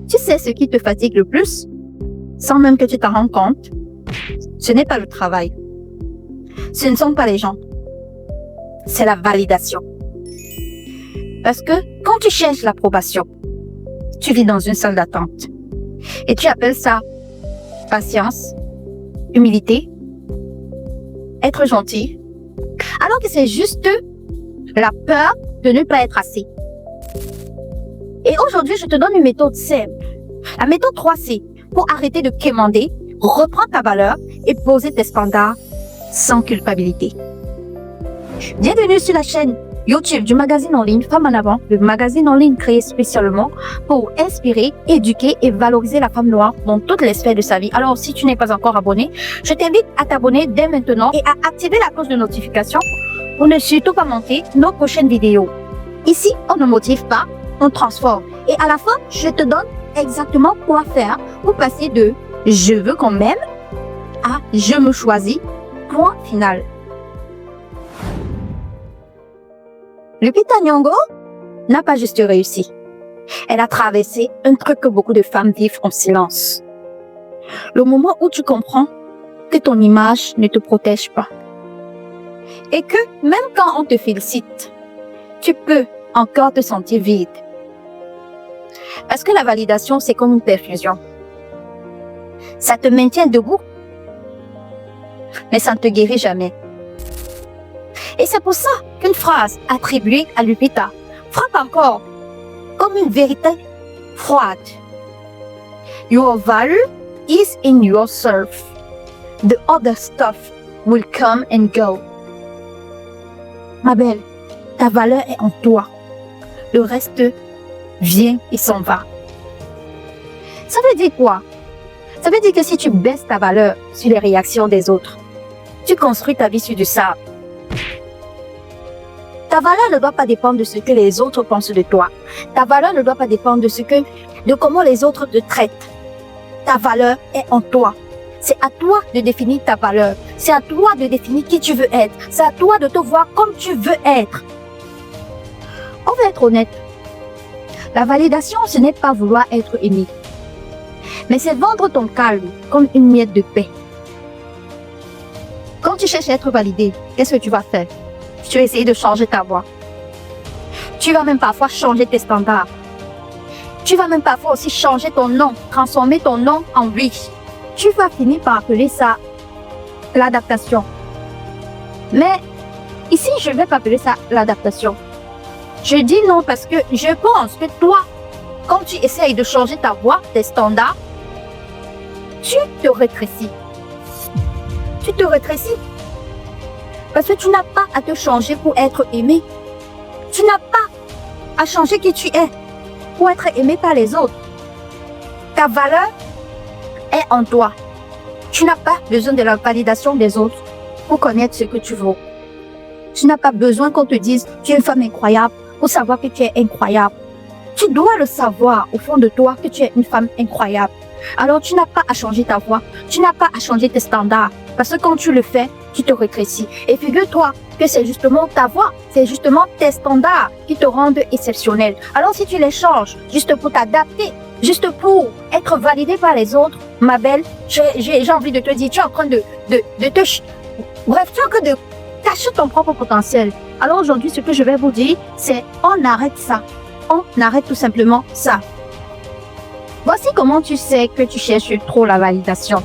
Tu sais ce qui te fatigue le plus, sans même que tu t'en rendes compte? Ce n'est pas le travail. Ce ne sont pas les gens. C'est la validation. Parce que quand tu cherches l'approbation, tu vis dans une salle d'attente. Et tu appelles ça patience, humilité, être gentil, alors que c'est juste la peur de ne pas être assez. Et aujourd'hui, je te donne une méthode simple. La méthode 3C pour arrêter de quémander, reprendre ta valeur et poser tes standards sans culpabilité. Bienvenue sur la chaîne YouTube du magazine en ligne Femme en avant, le magazine en ligne créé spécialement pour inspirer, éduquer et valoriser la femme noire dans toutes les sphères de sa vie. Alors, si tu n'es pas encore abonné, je t'invite à t'abonner dès maintenant et à activer la cloche de notification pour ne surtout pas manquer nos prochaines vidéos. Ici, on ne motive pas, on transforme. Et à la fin, je te donne exactement quoi faire pour passer de « je veux qu'on m'aime » à « je me choisis », point final. Lupita Nyong'o n'a pas juste réussi. Elle a traversé un truc que beaucoup de femmes vivent en silence. Le moment où tu comprends que ton image ne te protège pas. Et que même quand on te félicite, tu peux encore te sentir vide. Parce que la validation, c'est comme une perfusion. Ça te maintient debout, mais ça ne te guérit jamais. Et c'est pour ça qu'une phrase attribuée à Lupita frappe encore comme une vérité froide. Your value is in yourself. The other stuff will come and go. Ma belle, ta valeur est en toi. Le reste vient et s'en va. Ça veut dire quoi? Ça veut dire que si tu baisses ta valeur sur les réactions des autres, tu construis ta vie sur du sable. Ta valeur ne doit pas dépendre de ce que les autres pensent de toi. Ta valeur ne doit pas dépendre de comment les autres te traitent. Ta valeur est en toi. C'est à toi de définir ta valeur. C'est à toi de définir qui tu veux être. C'est à toi de te voir comme tu veux être. On va être honnête. La validation, ce n'est pas vouloir être aimé. Mais c'est vendre ton calme comme une miette de pain. Quand tu cherches à être validé, qu'est-ce que tu vas faire? Tu vas essayer de changer ta voix. Tu vas même parfois changer tes standards. Tu vas même parfois aussi changer ton nom, transformer ton nom en oui. Tu vas finir par appeler ça l'adaptation. Mais ici, je ne vais pas appeler ça l'adaptation. Je dis non parce que je pense que toi, quand tu essayes de changer ta voix, tes standards, tu te rétrécis. Tu te rétrécis. Parce que tu n'as pas à te changer pour être aimé. Tu n'as pas à changer qui tu es pour être aimé par les autres. Ta valeur est en toi. Tu n'as pas besoin de la validation des autres pour connaître ce que tu vaux. Tu n'as pas besoin qu'on te dise tu es une femme incroyable pour savoir que tu es incroyable. Tu dois le savoir au fond de toi que tu es une femme incroyable. Alors tu n'as pas à changer ta voix. Tu n'as pas à changer tes standards. Parce que quand tu le fais, tu te rétrécis. Et figure-toi que c'est justement ta voix, c'est justement tes standards qui te rendent exceptionnel. Alors si tu les changes juste pour t'adapter, juste pour être validé par les autres, ma belle, j'ai envie de te dire, tu es en train de te... Bref, tu es en train de cacher ton propre potentiel. Alors aujourd'hui, ce que je vais vous dire, c'est on arrête ça. On arrête tout simplement ça. Voici comment tu sais que tu cherches trop la validation.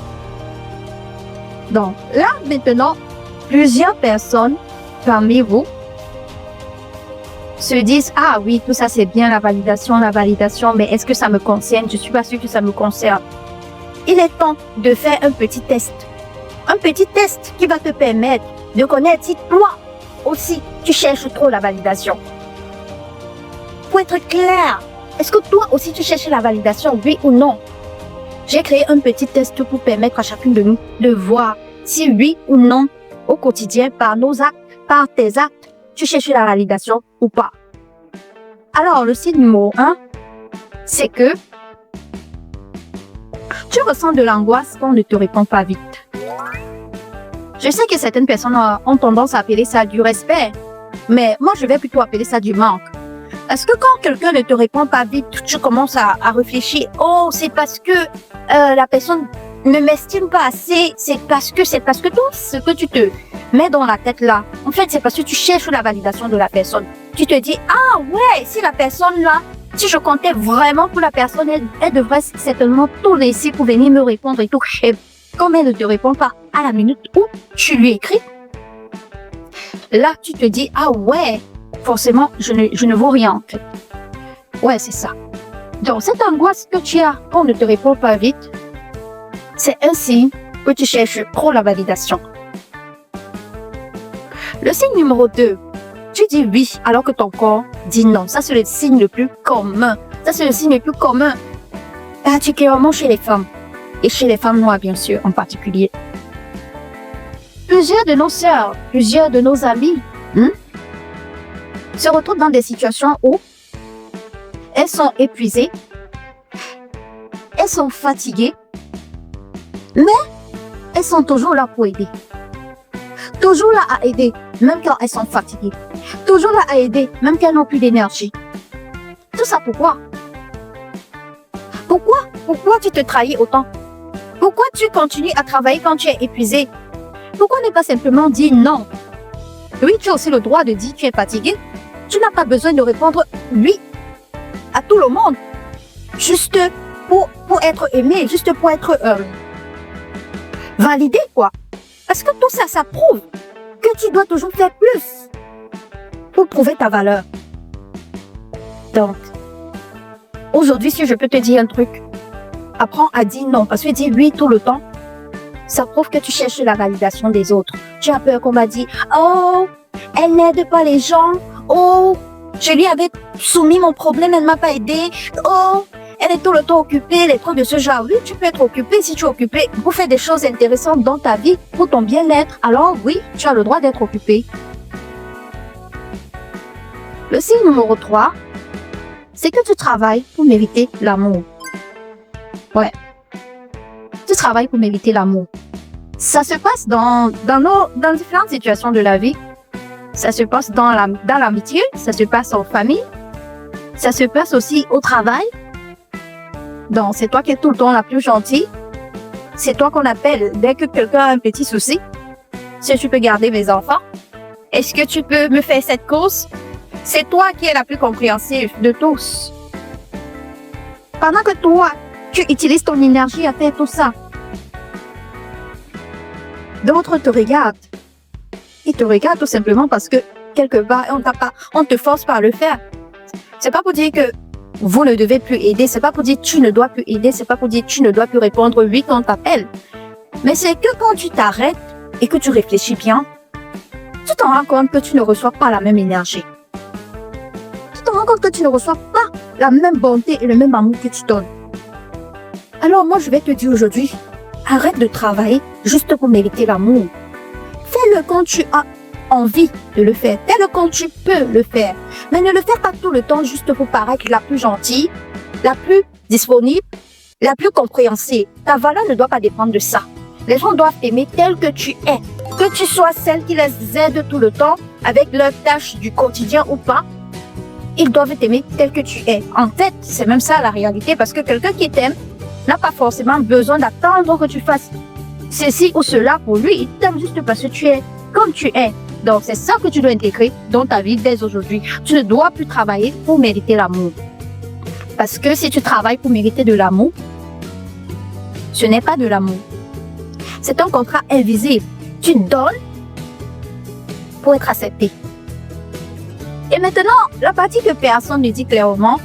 Donc là, maintenant, plusieurs personnes parmi vous se disent « Ah oui, tout ça c'est bien la validation, mais est-ce que ça me concerne? Je ne suis pas sûre que ça me concerne. » Il est temps de faire un petit test. Un petit test qui va te permettre de connaître si toi aussi tu cherches trop la validation. Pour être clair, est-ce que toi aussi tu cherches la validation, oui ou non? J'ai créé un petit test pour permettre à chacune de nous de voir si oui ou non, au quotidien, par nos actes, par tes actes, tu cherches la validation ou pas. Alors, le signe numéro 1, c'est que tu ressens de l'angoisse quand on ne te répond pas vite. Je sais que certaines personnes ont tendance à appeler ça du respect, mais moi, je vais plutôt appeler ça du manque. Parce que quand quelqu'un ne te répond pas vite, tu commences à réfléchir. Oh, c'est parce que la personne ne m'estime pas assez. C'est parce que tout ce que tu te mets dans la tête là. En fait, c'est parce que tu cherches la validation de la personne. Tu te dis, ah ouais, si la personne là, si je comptais vraiment pour la personne, elle devrait certainement tout laisser pour venir me répondre et tout. Et comme elle ne te répond pas à la minute où tu lui écris, là, tu te dis, ah ouais, forcément, je ne vaux rien en fait. Ouais, c'est ça. Donc, cette angoisse que tu as quand on ne te répond pas vite, c'est un signe que tu cherches trop la validation. Le signe numéro 2, tu dis oui alors que ton corps dit non. Ça, c'est le signe le plus commun. Ça, c'est le signe le plus commun, particulièrement chez les femmes. Et chez les femmes noires, bien sûr, en particulier. Plusieurs de nos sœurs, plusieurs de nos amis se retrouvent dans des situations où elles sont épuisées, elles sont fatiguées, mais elles sont toujours là pour aider. Toujours là à aider, même quand elles sont fatiguées. Toujours là à aider, même quand elles n'ont plus d'énergie. Tout ça pourquoi? Pourquoi tu te trahis autant? Pourquoi tu continues à travailler quand tu es épuisé? Pourquoi ne pas simplement dire non? Oui, tu as aussi le droit de dire que tu es fatigué. Tu n'as pas besoin de répondre oui à tout le monde. Juste pour être aimé, juste pour être validé, quoi. Parce que tout ça, ça prouve que tu dois toujours faire plus pour prouver ta valeur. Donc, aujourd'hui, si je peux te dire un truc, apprends à dire non. Parce que dire oui tout le temps, ça prouve que tu cherches la validation des autres. Tu as peur qu'on va dire, oh, elle n'aide pas les gens. Oh, je lui avais soumis mon problème, elle ne m'a pas aidé. Oh, elle est tout le temps occupée, les trucs de ce genre. Oui, tu peux être occupé si tu es occupé pour faire des choses intéressantes dans ta vie, pour ton bien-être. Alors oui, tu as le droit d'être occupé. Le signe numéro 3, c'est que tu travailles pour mériter l'amour. Ouais. Tu travailles pour mériter l'amour. Ça se passe dans différentes situations de la vie. Ça se passe dans l'amitié, ça se passe en famille, ça se passe aussi au travail. Donc, c'est toi qui es tout le temps la plus gentille. C'est toi qu'on appelle dès que quelqu'un a un petit souci. Si tu peux garder mes enfants, est-ce que tu peux me faire cette course? C'est toi qui es la plus compréhensive de tous. Pendant que toi, tu utilises ton énergie à faire tout ça, d'autres te regardent. Ils te regardent tout simplement parce que quelque part, on te force pas à le faire. C'est pas pour dire que vous ne devez plus aider, c'est pas pour dire tu ne dois plus aider, c'est pas pour dire tu ne dois plus répondre oui quand on t'appelle. Mais c'est que quand tu t'arrêtes et que tu réfléchis bien, tu t'en rends compte que tu ne reçois pas la même énergie. Tu t'en rends compte que tu ne reçois pas la même bonté et le même amour que tu donnes. Alors moi, je vais te dire aujourd'hui, arrête de travailler juste pour mériter l'amour. Fais-le quand tu as envie de le faire. Fais-le quand tu peux le faire. Mais ne le fais pas tout le temps juste pour paraître la plus gentille, la plus disponible, la plus compréhensive. Ta valeur ne doit pas dépendre de ça. Les gens doivent t'aimer tel que tu es. Que tu sois celle qui les aide tout le temps avec leurs tâches du quotidien ou pas, ils doivent t'aimer tel que tu es. En fait, c'est même ça la réalité parce que quelqu'un qui t'aime n'a pas forcément besoin d'attendre que tu fasses ceci ou cela pour lui. Il t'aime juste parce que tu es comme tu es. Donc, c'est ça que tu dois intégrer dans ta vie dès aujourd'hui. Tu ne dois plus travailler pour mériter l'amour. Parce que si tu travailles pour mériter de l'amour, ce n'est pas de l'amour. C'est un contrat invisible. Tu donnes pour être accepté. Et maintenant, la partie que personne ne dit clairement,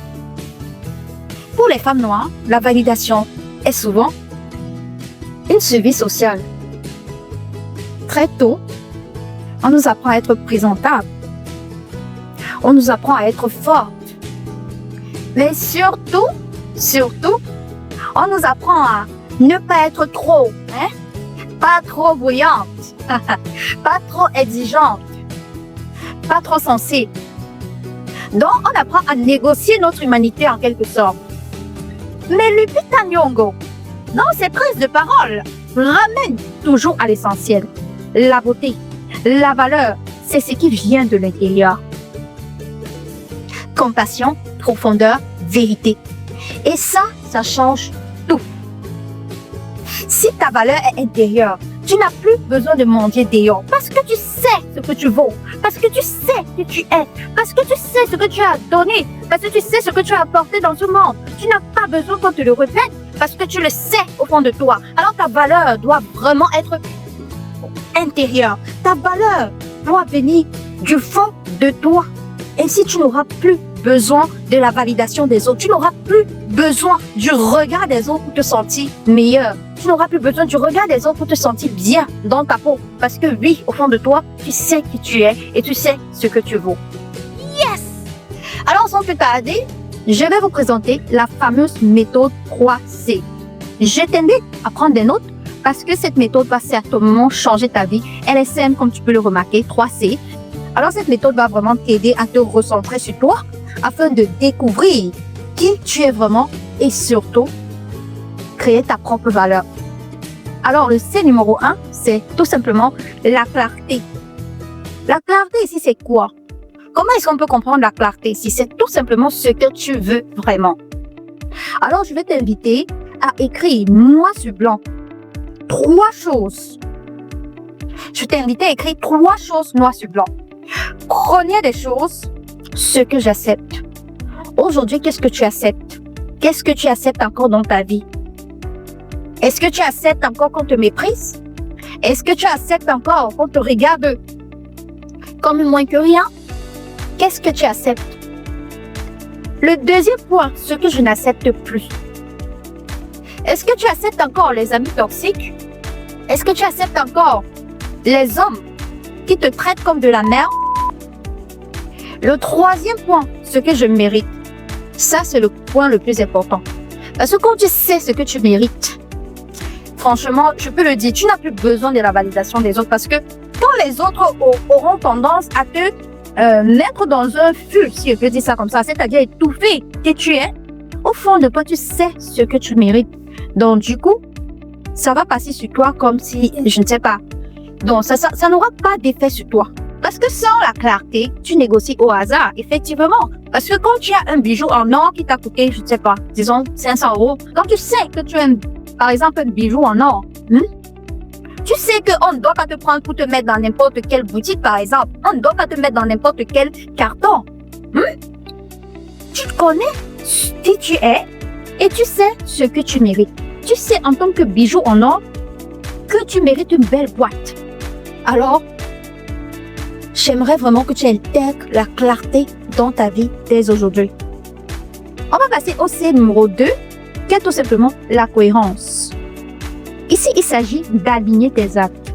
pour les femmes noires, la validation est souvent une survie sociale. Très tôt, on nous apprend à être présentable. On nous apprend à être forte. Mais surtout, on nous apprend à ne pas être trop, pas trop bruyante, pas trop exigeante, pas trop sensible. Donc, on apprend à négocier notre humanité en quelque sorte. Mais Lupita Nyong'o, dans ses prises de parole, ramène toujours à l'essentiel. La beauté, la valeur, c'est ce qui vient de l'intérieur. compassion, profondeur, vérité. Et ça change tout. Si ta valeur est intérieure, tu n'as plus besoin de mendier dehors parce que tu sais ce que tu vaux, parce que tu sais qui tu es, parce que tu sais ce que tu as donné, parce que tu sais ce que tu as apporté dans ce monde. Tu n'as pas besoin qu'on te le répète parce que tu le sais au fond de toi. Alors ta valeur doit vraiment être intérieure. Ta valeur doit venir du fond de toi. Ainsi, tu n'auras plus besoin de la validation des autres. Tu n'auras plus besoin du regard des autres pour te sentir meilleur. Tu n'auras plus besoin du regard des autres pour te sentir bien dans ta peau. Parce que oui, au fond de toi, tu sais qui tu es et tu sais ce que tu vaux. Yes! Alors, sans plus tarder, je vais vous présenter la fameuse méthode 3C. Je t'invite à prendre des notes parce que cette méthode va certainement changer ta vie. Elle est simple, comme tu peux le remarquer, 3C. Alors, cette méthode va vraiment t'aider à te recentrer sur toi afin de découvrir qui tu es vraiment et surtout créer ta propre valeur. Alors, le C numéro 1, c'est tout simplement la clarté. La clarté ici, c'est quoi? Comment est-ce qu'on peut comprendre la clarté ici? C'est tout simplement ce que tu veux vraiment. Alors, je vais t'inviter à écrire noir sur blanc 3 choses. Je vais t'inviter à écrire 3 choses noir sur blanc. Première des choses, ce que j'accepte. Aujourd'hui, qu'est-ce que tu acceptes? Qu'est-ce que tu acceptes encore dans ta vie? Est-ce que tu acceptes encore qu'on te méprise? Est-ce que tu acceptes encore qu'on te regarde comme moins que rien? Qu'est-ce que tu acceptes? Le deuxième point, ce que je n'accepte plus. Est-ce que tu acceptes encore les amis toxiques? Est-ce que tu acceptes encore les hommes qui te traitent comme de la merde? Le troisième point, ce que je mérite. Ça, c'est le point le plus important. Parce que quand tu sais ce que tu mérites, franchement, je peux le dire, tu n'as plus besoin de la validation des autres parce que quand les autres auront tendance à te mettre dans un fût, si je peux dire ça comme ça, c'est-à-dire étouffer qui tu es, au fond de toi, tu sais ce que tu mérites. Donc, du coup, ça va passer sur toi comme si, je ne sais pas. Donc, ça n'aura pas d'effet sur toi. Parce que sans la clarté, tu négocies au hasard, effectivement. Parce que quand tu as un bijou en or qui t'a coûté, je ne sais pas, disons 500 €, quand tu sais que tu as, par exemple, un bijou en or, tu sais qu'on ne doit pas te prendre pour te mettre dans n'importe quelle boutique, par exemple. On ne doit pas te mettre dans n'importe quel carton. Tu te connais qui tu es et tu sais ce que tu mérites. Tu sais en tant que bijou en or que tu mérites une belle boîte. Alors, j'aimerais vraiment que tu intègres la clarté dans ta vie dès aujourd'hui. On va passer au C numéro 2, qui est tout simplement la cohérence. Ici, il s'agit d'aligner tes actes.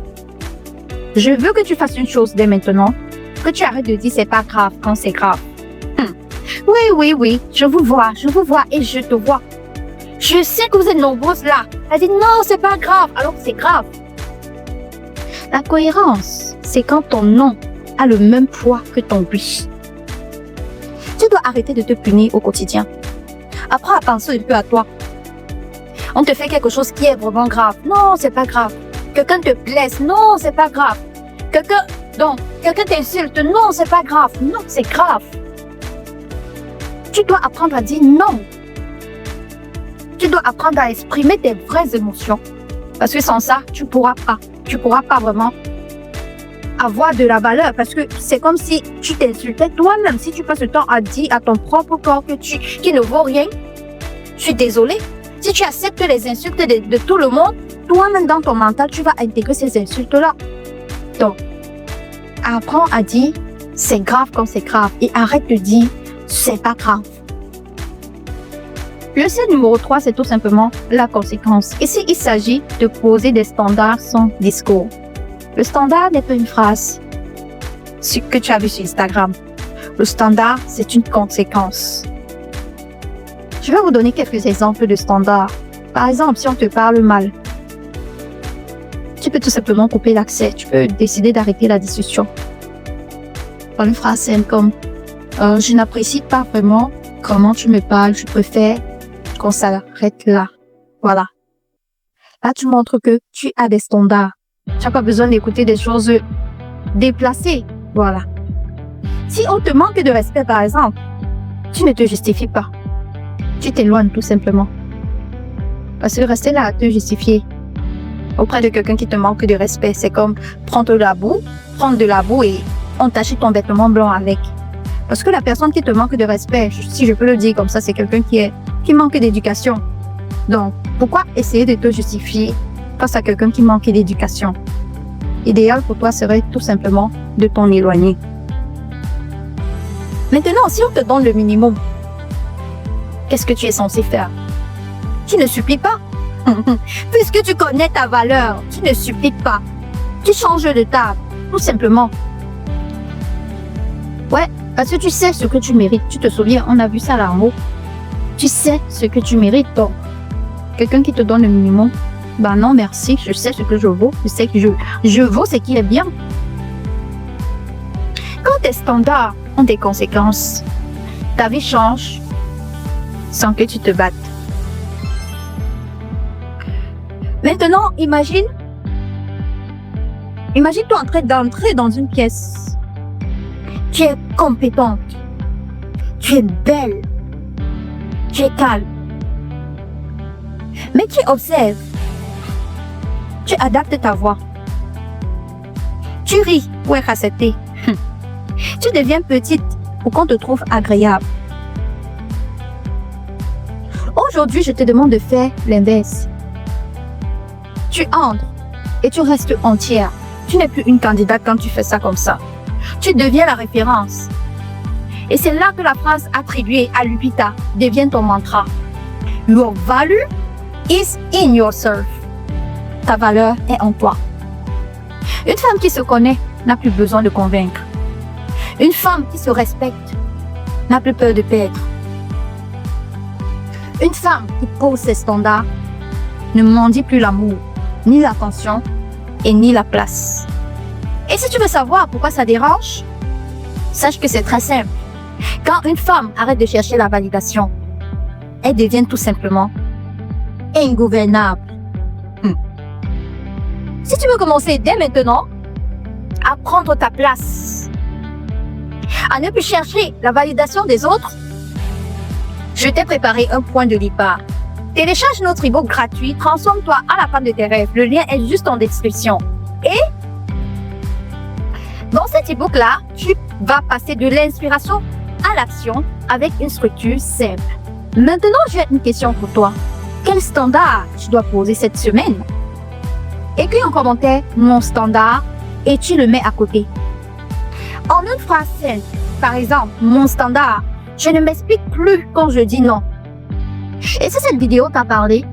Je veux que tu fasses une chose dès maintenant, que tu arrêtes de dire c'est pas grave quand c'est grave. Oui, je vous vois et je te vois. Je sais que vous êtes nombreuses là. Elle dit non, c'est pas grave, alors c'est grave. La cohérence, c'est quand ton non a le même poids que ton oui. Tu dois arrêter de te punir au quotidien. Apprends à penser un peu à toi. On te fait quelque chose qui est vraiment grave. Non, c'est pas grave. Quelqu'un te blesse. Non, c'est pas grave. Quelqu'un t'insulte. Non, c'est pas grave. Non, c'est grave. Tu dois apprendre à dire non. Tu dois apprendre à exprimer tes vraies émotions. Parce que sans ça, tu pourras pas vraiment avoir de la valeur. Parce que c'est comme si tu t'insultais toi-même. Si tu passes le temps à dire à ton propre corps qu'il ne vaut rien, je suis désolée. Si tu acceptes les insultes de tout le monde, toi-même dans ton mental, tu vas intégrer ces insultes-là. Donc, apprends à dire c'est grave quand c'est grave et arrête de dire c'est pas grave. Le C numéro 3, c'est tout simplement la conséquence. Ici, il s'agit de poser des standards sans discours. Le standard n'est pas une phrase, ce que tu as vu sur Instagram. Le standard, c'est une conséquence. Je vais vous donner quelques exemples de standards. Par exemple, si on te parle mal, tu peux tout simplement couper l'accès. Tu peux décider d'arrêter la discussion. Par une phrase simple comme je n'apprécie pas vraiment comment tu me parles. Je préfère qu'on s'arrête là. Voilà. Là, tu montres que tu as des standards. Tu n'as pas besoin d'écouter des choses déplacées. Voilà. Si on te manque de respect, par exemple, tu ne te justifies pas. Tu t'éloignes tout simplement. Parce que rester là à te justifier auprès de quelqu'un qui te manque de respect, c'est comme prendre de la boue et entacher ton vêtement blanc avec. Parce que la personne qui te manque de respect, si je peux le dire comme ça, c'est quelqu'un qui manque d'éducation. Donc, pourquoi essayer de te justifier face à quelqu'un qui manque d'éducation? L'idéal pour toi serait tout simplement de t'en éloigner. Maintenant, si on te donne le minimum, qu'est-ce que tu es censé faire? Tu ne supplies pas. Puisque tu connais ta valeur, tu ne supplies pas. Tu changes de table, tout simplement. Ouais, parce que tu sais ce que tu mérites. Tu te souviens, on a vu ça là en haut. Tu sais ce que tu mérites, donc. Quelqu'un qui te donne le minimum, ben non, merci, je sais ce que je vaux. Je sais que je vaux ce qui est bien. Quand tes standards ont des conséquences, ta vie change sans que tu te battes. Maintenant, imagine-toi en train d'entrer dans une pièce. Tu es compétente. Tu es belle. Tu es calme. Mais tu observes. Tu adaptes ta voix. Tu ris pour être accepté. Tu deviens petite pour qu'on te trouve agréable. Aujourd'hui, je te demande de faire l'inverse. Tu entres et tu restes entière. Tu n'es plus une candidate quand tu fais ça comme ça. Tu deviens la référence. Et c'est là que la phrase attribuée à Lupita devient ton mantra. Your value is in yourself. Ta valeur est en toi. Une femme qui se connaît n'a plus besoin de convaincre. Une femme qui se respecte n'a plus peur de perdre. Une femme qui pose ses standards ne mendie plus l'amour, ni l'attention et ni la place. Et si tu veux savoir pourquoi ça dérange, sache que c'est très simple. Quand une femme arrête de chercher la validation, elle devient tout simplement ingouvernable. Si tu veux commencer dès maintenant à prendre ta place, à ne plus chercher la validation des autres, je t'ai préparé un point de départ. Télécharge notre e-book gratuit, transforme-toi à la femme de tes rêves. Le lien est juste en description. Et dans cet e-book-là, tu vas passer de l'inspiration à l'action avec une structure simple. Maintenant, j'ai une question pour toi. Quel standard tu dois poser cette semaine? Écris en commentaire mon standard et tu le mets à côté. En une phrase simple, par exemple, mon standard, je ne m'explique plus quand je dis non. Et si cette vidéo t'a parlé,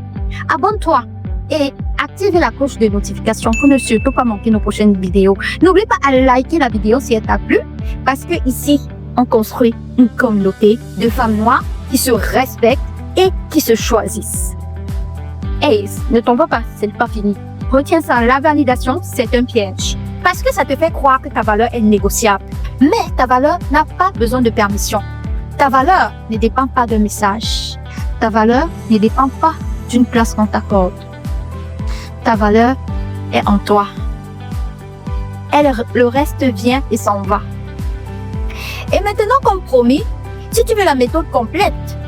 abonne-toi et active la cloche de notification pour ne surtout pas manquer nos prochaines vidéos. N'oublie pas à liker la vidéo si elle t'a plu, parce que ici, on construit une communauté de femmes noires qui se respectent et qui se choisissent. Hey, ne tombe pas, c'est pas fini. Retiens ça, la validation, c'est un piège. Parce que ça te fait croire que ta valeur est négociable. Mais ta valeur n'a pas besoin de permission. Ta valeur ne dépend pas d'un message. Ta valeur ne dépend pas d'une place qu'on t'accorde. Ta valeur est en toi. Le reste vient et s'en va. Et maintenant, comme promis, si tu veux la méthode complète,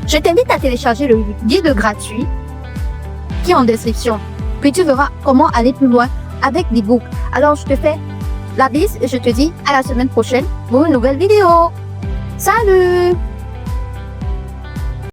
je t'invite à télécharger le guide gratuit qui est en description. Puis tu verras comment aller plus loin avec l'e-book. Alors, je te fais la bise et je te dis à la semaine prochaine pour une nouvelle vidéo. Salut!